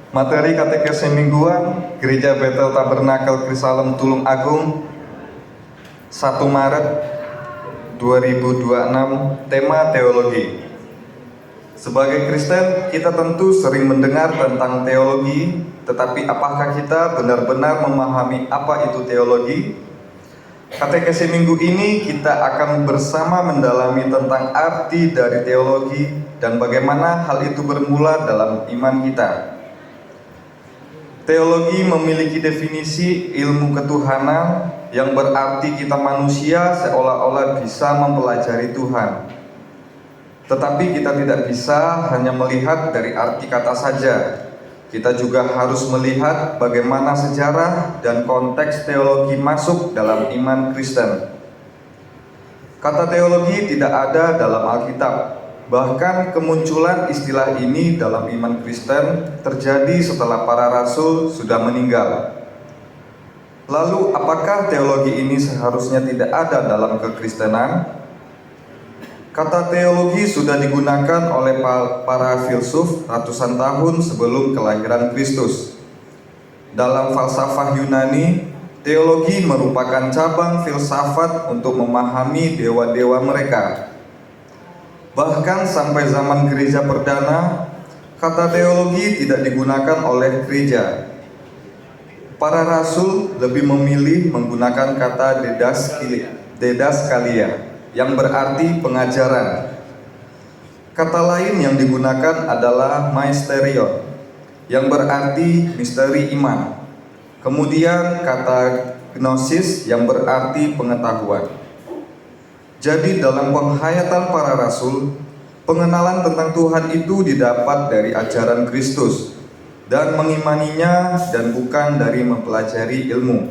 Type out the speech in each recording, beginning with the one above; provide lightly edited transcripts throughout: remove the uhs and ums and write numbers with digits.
Materi katekesi mingguan Gereja Betel Tabernakel Krisalem Tulung Agung 1 Maret 2026. Tema teologi. Sebagai Kristen, kita tentu sering mendengar tentang teologi, tetapi apakah kita benar-benar memahami apa itu teologi? Katekesi minggu ini kita akan bersama mendalami tentang arti dari teologi dan bagaimana hal itu bermula dalam iman kita. Teologi memiliki definisi ilmu ketuhanan yang berarti kita manusia seolah-olah bisa mempelajari Tuhan. Tetapi kita tidak bisa hanya melihat dari arti kata saja. Kita juga harus melihat bagaimana sejarah dan konteks teologi masuk dalam iman Kristen. Kata teologi tidak ada dalam Alkitab. Bahkan kemunculan istilah ini dalam iman Kristen terjadi setelah para rasul sudah meninggal. Lalu apakah teologi ini seharusnya tidak ada dalam kekristenan? Kata teologi sudah digunakan oleh para filsuf ratusan tahun sebelum kelahiran Kristus. Dalam falsafah Yunani, teologi merupakan cabang filsafat untuk memahami dewa-dewa mereka. Bahkan sampai zaman gereja perdana, kata teologi tidak digunakan oleh gereja. Para rasul lebih memilih menggunakan kata didaskalia, yang berarti pengajaran. Kata lain yang digunakan adalah maisterion, yang berarti misteri iman. Kemudian kata gnosis yang berarti pengetahuan. Jadi dalam penghayatan para rasul, pengenalan tentang Tuhan itu didapat dari ajaran Kristus dan mengimaninya dan bukan dari mempelajari ilmu.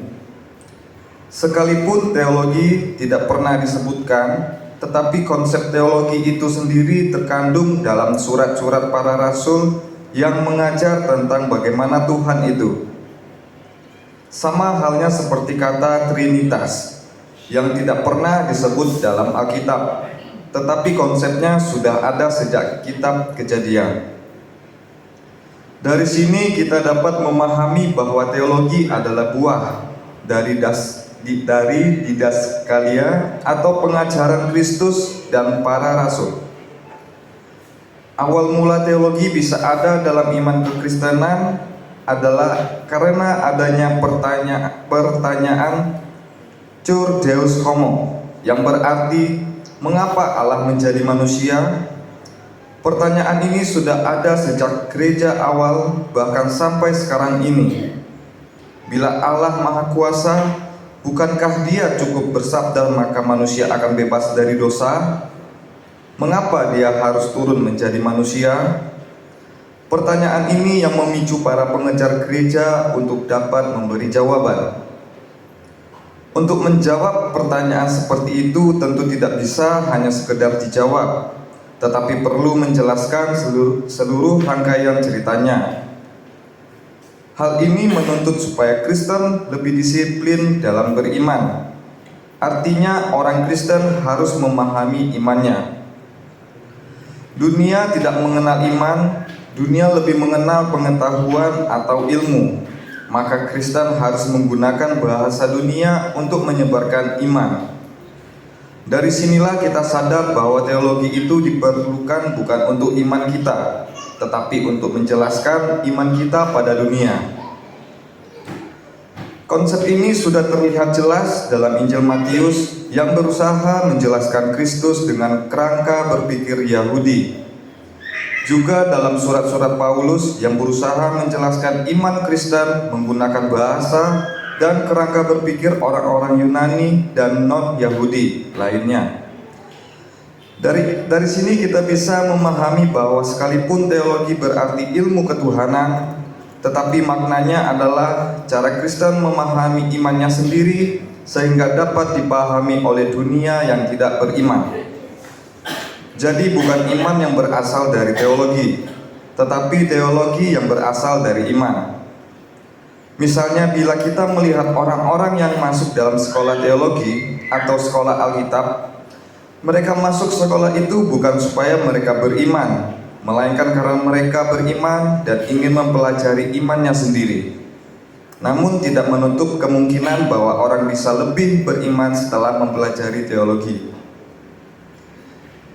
Sekalipun teologi tidak pernah disebutkan, tetapi konsep teologi itu sendiri terkandung dalam surat-surat para rasul yang mengajar tentang bagaimana Tuhan itu. Sama halnya seperti kata Trinitas yang tidak pernah disebut dalam Alkitab, tetapi konsepnya sudah ada sejak kitab Kejadian. Dari sini kita dapat memahami bahwa teologi adalah buah dari didaskalia atau pengajaran Kristus dan para rasul. Awal mula teologi bisa ada dalam iman kekristenan adalah karena adanya pertanyaan Cur Deus Homo, yang berarti mengapa Allah menjadi manusia. Pertanyaan ini sudah ada sejak gereja awal, bahkan sampai sekarang ini. Bila Allah Maha Kuasa, bukankah Dia cukup bersabda maka manusia akan bebas dari dosa? Mengapa Dia harus turun menjadi manusia? Pertanyaan ini yang memicu para pengejar gereja untuk dapat memberi jawaban. Untuk menjawab pertanyaan seperti itu tentu tidak bisa hanya sekedar dijawab, tetapi perlu menjelaskan seluruh rangkaian ceritanya. Hal ini menuntut supaya Kristen lebih disiplin dalam beriman. Artinya orang Kristen harus memahami imannya. Dunia tidak mengenal iman, dunia lebih mengenal pengetahuan atau ilmu. Maka Kristen harus menggunakan bahasa dunia untuk menyebarkan iman. Dari sinilah kita sadar bahwa teologi itu diperlukan bukan untuk iman kita, tetapi untuk menjelaskan iman kita pada dunia. Konsep ini sudah terlihat jelas dalam Injil Matius yang berusaha menjelaskan Kristus dengan kerangka berpikir Yahudi. Juga dalam surat-surat Paulus yang berusaha menjelaskan iman Kristen menggunakan bahasa dan kerangka berpikir orang-orang Yunani dan non-Yahudi lainnya. Dari sini kita bisa memahami bahwa sekalipun teologi berarti ilmu ketuhanan, tetapi maknanya adalah cara Kristen memahami imannya sendiri sehingga dapat dipahami oleh dunia yang tidak beriman. Jadi bukan iman yang berasal dari teologi, tetapi teologi yang berasal dari iman. Misalnya bila kita melihat orang-orang yang masuk dalam sekolah teologi atau sekolah Alkitab, mereka masuk sekolah itu bukan supaya mereka beriman, melainkan karena mereka beriman dan ingin mempelajari imannya sendiri. Namun tidak menutup kemungkinan bahwa orang bisa lebih beriman setelah mempelajari teologi.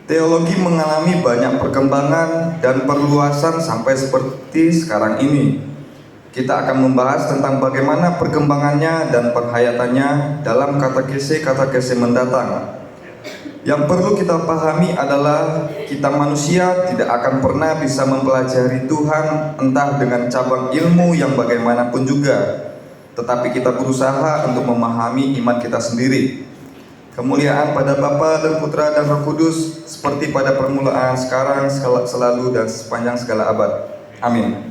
Teologi mengalami banyak perkembangan dan perluasan sampai seperti sekarang ini. Kita akan membahas tentang bagaimana perkembangannya dan penghayatannya dalam katekese mendatang. Yang perlu kita pahami adalah kita manusia tidak akan pernah bisa mempelajari Tuhan entah dengan cabang ilmu yang bagaimanapun juga, tetapi kita berusaha untuk memahami iman kita sendiri. Kemuliaan pada Bapa dan Putra dan Roh Kudus seperti pada permulaan, sekarang, selalu dan sepanjang segala abad. Amin.